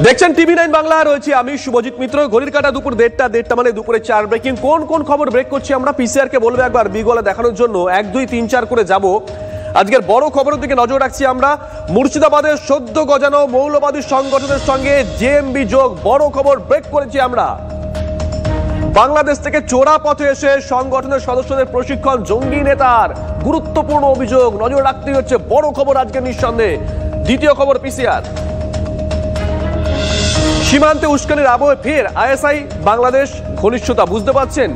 দেখছেন টিভি9 বাংলা, রয়েছে আমি শুভজিৎ মিত্র। ঘড়ির কাঁটা দুপুর 1:30 মানে দুপুরে 4 ব্রেকিং। কোন কোন খবর ব্রেক করছি আমরা পিসিআর কে বলবো একবার বিগলা দেখানোর জন্য 1 2 3 4 করে যাব। আজকের বড় খবরের দিকে নজর রাখছি আমরা। মুর্শিদাবাদের সদ্য গজানো মৌলবাদী সংগঠনের সঙ্গে জেএমবি যোগ, বড় খবর ব্রেক করেছি আমরা। বাংলাদেশ থেকে চোরা পথে এসে সংগঠনের সদস্যদের প্রশিক্ষণ, জঙ্গি নেতার গুরুত্বপূর্ণ অভিযোগ, নজর রাখতে হচ্ছে। বড় খবর আজকে নিঃসন্দেহে। দ্বিতীয় খবর পিসিআর। সীমান্তে উস্কানির আবহে ফের আইএসআই বাংলাদেশ ঘনিষ্ঠতা, বুঝতে পারছেন?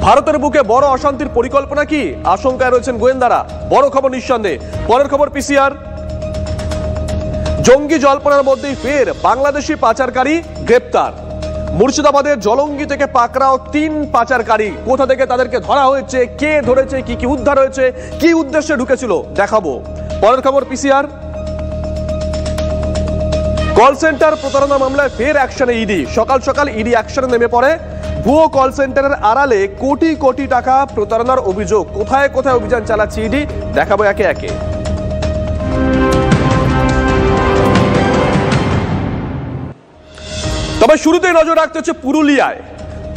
ভারতের বুকে বড় অশান্তির পরিকল্পনা কি, আশঙ্কায় রয়েছেন গোয়েন্দারা। বড় খবর নিঃসন্দেহে। পরের খবর পিসিআর। জঙ্গি জল্পনার মধ্যেই ফের বাংলাদেশি পাচারকারী গ্রেপ্তার। মুর্শিদাবাদের জলঙ্গি থেকে পাকড়াও 3 পাচারকারী। কোথা থেকে তাদেরকে ধরা হয়েছে, কে ধরেছে, কি কি উদ্ধার হয়েছে, কি উদ্দেশ্যে ঢুকেছিল দেখাবো। পরের খবর পিসিআর। কল সেন্টার প্রতারণা মামলায় ফের অ্যাকশনে ইডি। সকাল সকাল ইডি অ্যাকশনে নেমে পড়ে। ভুয়ো কল সেন্টারের আড়ালে কোটি কোটি টাকা প্রতারণার অভিযোগ। কোথায় কোথায় অভিযান চালাচ্ছে ইডি দেখাবো একে একে। তবে শুরুতেই নজর রাখতে হচ্ছে পুরুলিয়ায়।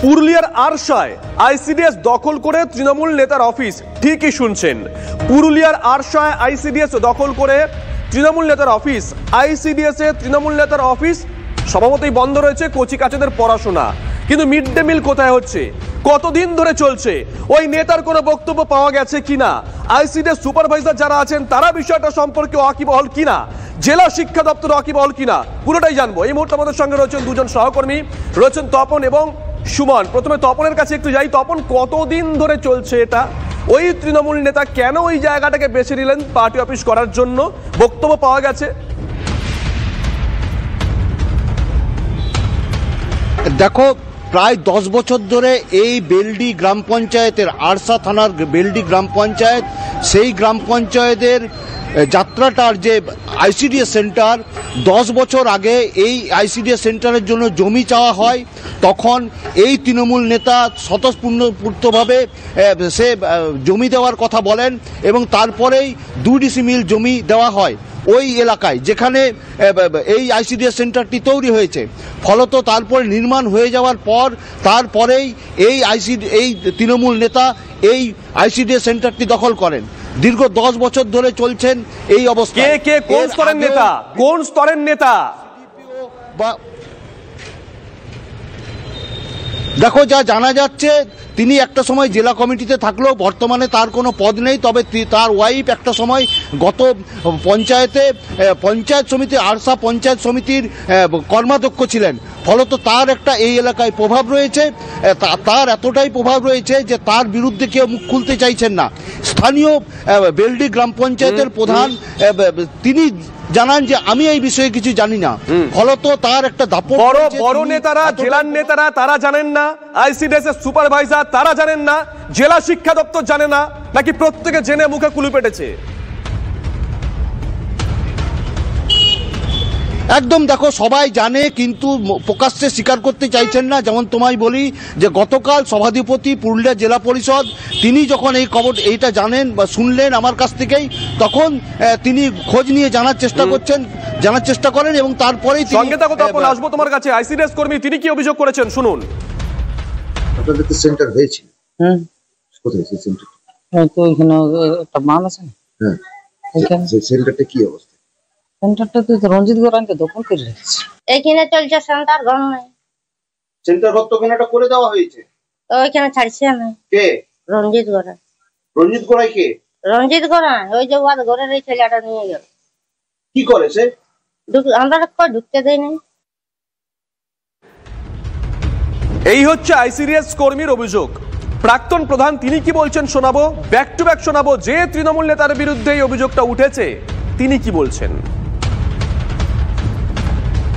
পুরুলিয়ার আরশায় আইসিডিএস দখল করে তৃণমূল নেতার অফিস। ঠিকই শুনছেন, পুরুলিয়ার আরশায় আইসিডিএস দখল করে তৃণমূল নেতার অফিস। আইসিডিএস এ তৃণমূল নেতার অফিস স্বভাবতই বন্ধ রয়েছে, কচি কাচাদের পড়াশোনা। কিন্তু মিড ডে মিল কোথায় হচ্ছে, কতদিন ধরে চলছে, ওই নেতার কোনো বক্তব্য পাওয়া গেছে কিনা, আইসিডিএস সুপারভাইজার যারা আছেন তারা বিষয়টা সম্পর্কে ওয়াকিবহল কিনা, জেলা শিক্ষা দপ্তর ওয়াকিবহল কিনা, পুরোটাই জানবো। এই মুহূর্তে আমাদের সঙ্গে রয়েছেন দুজন সহকর্মী, রয়েছেন তপন এবং সুমন। প্রথমে তপনের কাছে একটু যাই। তপন, কতদিন ধরে চলছে এটা? ওই তৃণমূল নেতা কেন ওই জায়গাটাকে বেছে নিলেন পার্টি অফিস করার জন্য, বক্তব্য পাওয়া গেছে? দেখো, প্রায় 10 বছর ধরে এই বেলডি গ্রাম পঞ্চায়েতের, আরসা থানার বেলডি গ্রাম পঞ্চায়েত, সেই গ্রাম পঞ্চায়েতের যাত্রাটার যে আইসিডিএস সেন্টার, 10 বছর আগে এই আইসিডিএস সেন্টারের জন্য জমি চাওয়া হয়। তখন এই তৃণমূল নেতা স্বতঃস্ফূর্তভাবে সে জমি দেওয়ার কথা বলেন এবং তারপরেই 2 ডিসিমিল জমি দেওয়া হয় ওই এলাকায় যেখানে এই আইসিডিএস সেন্টারটি তৈরি হয়েছে। ফলত তারপরে নির্মাণ হয়ে যাওয়ার পর তারপরেই এই তৃণমূল নেতা এই আইসিডিএস সেন্টারটি দখল করেন। দীর্ঘ 10 বছর ধরে চলছেন এই অবস্থা। কে কোন স্তরের নেতা, কোন স্তরের নেতা? দেখো, যা জানা যাচ্ছে তিনি একটা সময় জেলা কমিটিতে থাকলেও বর্তমানে তার কোনো পদ নেই। তবে তার ওয়াইফ একটা সময় গত পঞ্চায়েত সমিতি, আরসা পঞ্চায়েত সমিতির কর্মাধ্যক্ষ ছিলেন। ফলত তার একটা এই এলাকায় প্রভাব রয়েছে। তার এতটাই প্রভাব রয়েছে যে তার বিরুদ্ধে কেউ মুখ খুলতে চাইছেন না। স্থানীয় বেলডি গ্রাম পঞ্চায়েতের প্রধান তিনি জানান যে আমি এই বিষয়ে কিছু জানি না। ফলত তার একটা দাপট। বড় নেতারা, জেলার নেতারা তারা জানেন না, আইসিডিএস এর সুপারভাইজার তারা জানেন না, জেলা শিক্ষা দপ্তর জানে না, নাকি প্রত্যেকে জেনে মুখে কুলু পেটেছে? একদম, দেখো, সবাই জানে কিন্তু প্রকাশ্যে স্বীকার করতে চাইছেন না। যেমন তোমায় বলি যে গতকাল সভাধিপতি পুরুলিয়া জেলা পরিষদ তিনি যখন এই খবর এইটা জানেন বা শুনলেন আমার কাছ থেকেই, তখন তিনি খোঁজ নিয়ে জানার চেষ্টা করেন এবং তারপরেই সঙ্গে থাকো তপন, আসবো তোমার কাছে। আইসিডিএস কর্মী তিনি কি অভিযোগ করেছেন শুনুন। আপনাদের তো সেন্টার হয়েছে। কোথায় সেই সেন্টার? তো এখানে একটা মান আছে না? হ্যাঁ, সেই সেন্টারটা কি অবস্থা? সেন্টারটা তো রঞ্জিত গোরানকে দখল করে রেখেছে। এখানে চলছে সেন্টার, ঘর নাই। সেন্টার ঘর তো ওখানে করে দেওয়া হয়েছে, তো ওইখানে ছাড়ছে না। কে? রঞ্জিত গোরা। রঞ্জিত গোরাই কে? রঞ্জিত গোরা ওই যে ওয়াদ ঘরের এই ছেলেটা নিয়ে গেল। কি করে সে? আমরা ঢুকতে দেয় নাই। এই হচ্ছে আইসিডিএস কর্মীর অভিযোগ। প্রাক্তন প্রধান তিনি কি বলছেন শোনাবো, ব্যাক টু ব্যাক শোনাবো। যে তৃণমূল নেতার বিরুদ্ধে এই অভিযোগটা উঠেছে তিনি কি বলছেন।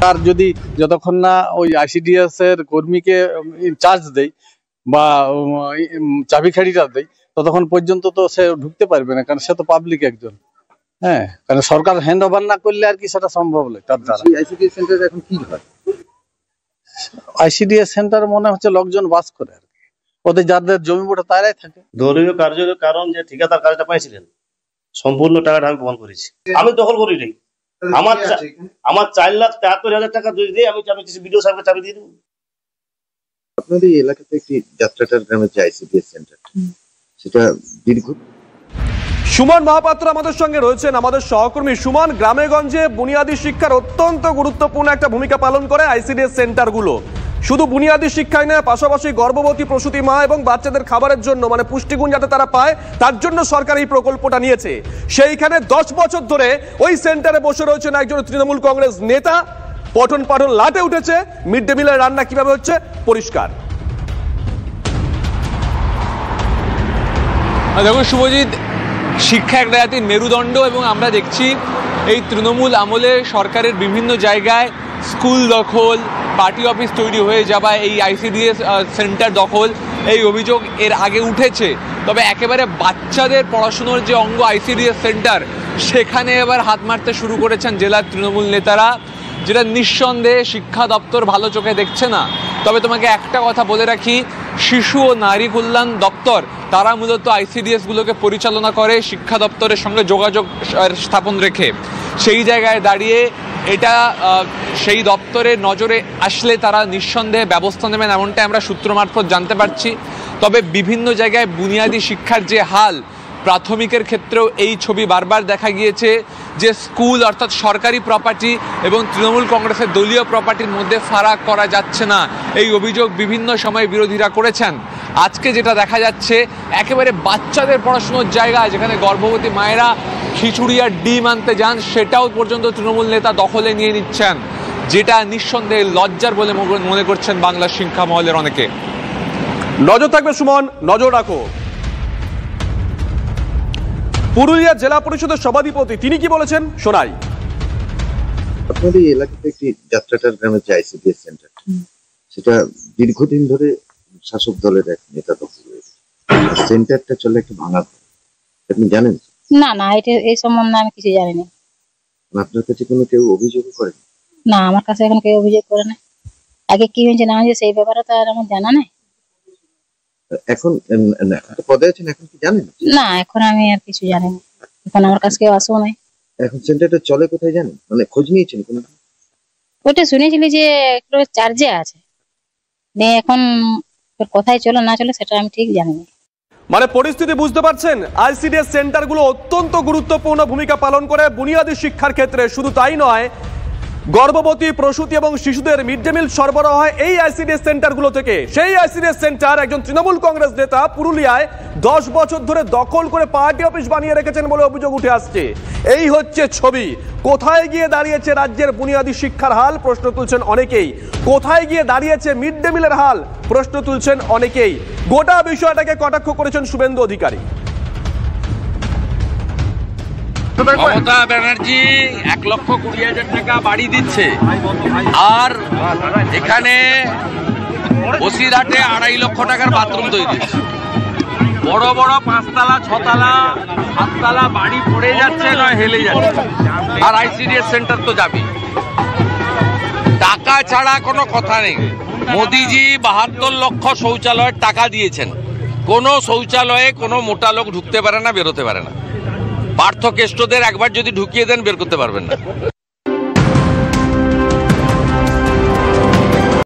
আর যদি যতক্ষণ না ওই আইসিডিএস এর কর্মীকে ইনচার্জ দেয় বা চাবিখাড়িটা দেয়, ততক্ষণ পর্যন্ত তো সে ঢুকতে পারবে না, কারণ সে তো পাবলিক একজন। হ্যাঁ, কারণ সরকার হ্যান্ড ওভার না করলে আর কি সেটা সম্ভব নয় তার দ্বারা। আইসিডিএস সেন্টার এখন কি হয়? আইসিডিএস সেন্টার মনে হচ্ছে লোকজন বাস করে আর কি, ওদের যাদের জমি বটে তারাই থাকে। ধর্মীয় কার্যের কারণ যে ঠিকাদার কাজটা পাইছিলেন, সম্পূর্ণ টাকাটা আমি বহন করেছি। আমি দখল করি নাই, আমার 4,73,000 টাকা যদি দেয় আমি বিডিও সাহেবকে চাবি দিয়ে দেবো। আপনাদের এই এলাকাতে একটি যাত্রাটার গ্রামের যে আইসিডিএস সেন্টার সেটা দীর্ঘ। সুমন মহাপাত্র আমাদের সঙ্গে রয়েছেন, আমাদের সহকর্মী। সুমন, গ্রামে গঞ্জে বুনিয়াদী শিক্ষার অত্যন্ত গুরুত্বপূর্ণ একটা ভূমিকা পালন করে আইসিডিএস সেন্টারগুলো। শুধু বুনিয়াদী শিক্ষাই নয়, পাশাপাশি গর্ভবতী প্রসূতি মা এবং বাচ্চাদের খাবারের জন্য মানে পুষ্টিগুণ যাতে তারা পায় তার জন্য সরকার এই প্রকল্পটা নিয়েছে। সেইখানে 10 বছর ধরে ওই সেন্টারে বসে রয়েছেন একজন তৃণমূল কংগ্রেস নেতা। পঠন পাঠন লাটে উঠেছে, মিড ডে মিলের রান্না কিভাবে হচ্ছে পরিষ্কার। দেখুন শুভজিৎ, শিক্ষা একটা জাতির মেরুদণ্ড এবং আমরা দেখছি এই তৃণমূল আমলে সরকারের বিভিন্ন জায়গায় স্কুল দখল, পার্টি অফিস তৈরি হয়ে যাওয়া, এই আইসিডিএস সেন্টার দখল, এই অভিযোগ এর আগে উঠেছে। তবে একেবারে বাচ্চাদের পড়াশুনোর যে অঙ্গ আইসিডিএস সেন্টার, সেখানে এবার হাত মারতে শুরু করেছেন জেলার তৃণমূল নেতারা, যেটা নিঃসন্দেহে শিক্ষা দপ্তর ভালো চোখে দেখছে না। তবে তোমাকে একটা কথা বলে রাখি, শিশু ও নারী কল্যাণ দপ্তর তারা মূলত আইসিডিএসগুলোকে পরিচালনা করে শিক্ষা দপ্তরের সঙ্গে যোগাযোগ স্থাপন রেখে। সেই জায়গায় দাঁড়িয়ে এটা সেই দপ্তরের নজরে আসলে তারা নিঃসন্দেহে ব্যবস্থা নেবেন, এমনটা আমরা সূত্র মারফত জানতে পারছি। তবে বিভিন্ন জায়গায় বুনিয়াদী শিক্ষার যে হাল, প্রাথমিকের ক্ষেত্রেও এই ছবি বারবার দেখা গিয়েছে যে স্কুল অর্থাৎ সরকারি প্রপার্টি এবং তৃণমূল কংগ্রেসের দলীয় প্রপার্টির মধ্যে ফারাক করা যাচ্ছে না, এই অভিযোগ বিভিন্ন সময় বিরোধীরা করেছেন। আজকে যেটা দেখা যাচ্ছে একেবারে বাচ্চাদের পড়াশুনোর জায়গা, যেখানে গর্ভবতী মায়েরা খিচুড়ি আর ডিম আনতে যান, সেটাও পর্যন্ত তৃণমূল নেতা দখলে নিয়ে নিচ্ছেন, যেটা নিঃসন্দেহে লজ্জার বলে মনে করছেন বাংলার শিক্ষা মহলের অনেকে। নজর থাকবে সুমন, নজর রাখো। পুরুলিয়া জেলা পরিষদের সভাধিপতি তিনি কি বলেছেন শোনাই। আপনাদের এই এলাকাতে একটি যাত্রাটার গ্রামের যে আইসিডিএস সেন্টার সেটা দীর্ঘদিন ধরে শাসক দলের এক নেতা দখল রয়েছে। সেন্টারটা চলে একটু ভাঙা, আপনি জানেন? না না, এটা এই সম্বন্ধে আমি কিছু জানি না। আপনার কাছে কোনো কেউ অভিযোগ করে? না, আমার কাছে এখন কেউ অভিযোগ করে না। আগে কি হয়েছে না হয়েছে সেই ব্যাপারে তো আর আমার জানা নেই। এখন পদে আছেন, এখন কি জানেন? না, এখন আমি আর কিছু জানি না, এখন আমার কাছে কেউ আসেও নাই। এখন সেন্টারটা চলে কোথায় জানেন? মানে খোঁজ নিয়েছেন কোনো? ওটা শুনেছিলি যে একটু চার্জে আছে, এখন কোথায় চলে না চলে সেটা আমি ঠিক জানি না। মানে পরিস্থিতি বুঝতে পারছেন, আইসিডিএস সেন্টারগুলো অত্যন্ত গুরুত্বপূর্ণ ভূমিকা পালন করে বুনিয়াদী শিক্ষার ক্ষেত্রে। শুধু তাই নয়, গর্ভবতী প্রসূতি এবং শিশুদের মিড ডে মিল সরবরাহ হয় এই আইসিডিএস সেন্টারগুলো থেকে। সেই আইসিডিএস সেন্টার একজন তৃণমূল কংগ্রেস নেতা পুরুলিয়ায় 10 বছর ধরে দখল করে পার্টি অফিস বানিয়ে রেখেছেন বলে অভিযোগ উঠে আসছে। এই হচ্ছে ছবি। কোথায় গিয়ে দাঁড়িয়েছে রাজ্যের বুনিয়াদী শিক্ষার হাল, প্রশ্ন তুলছেন অনেকেই। কোথায় গিয়ে দাঁড়িয়েছে মিড ডে মিলের হাল, প্রশ্ন তুলছেন অনেকেই। গোটা বিষয়টাকে কটাক্ষ করেছেন শুভেন্দু অধিকারী। মমতা ব্যানার্জি 1,20,000 টাকা বাড়ি দিচ্ছে, আর এখানে বসিরহাটে 2.5 লক্ষ টাকার বাথরুম তৈরি হচ্ছে। বড় বড় 5 তলা 6 তলা 7 তলা বাড়ি পড়ে যাচ্ছে, নয় হেলে যাচ্ছে। আর আইসিডিএস সেন্টার তো যাবে, টাকা ছাড়া কোনো কথা নেই। মোদিজি 72 লক্ষ শৌচালয়ের টাকা দিয়েছেন, কোনো শৌচালয়ে কোনো মোটা লোক ঢুকতে পারে না, বেরোতে পারে না। পার্থ কেষ্টদের একবার যদি ঢুকিয়ে দেন বের করতে পারবেন না।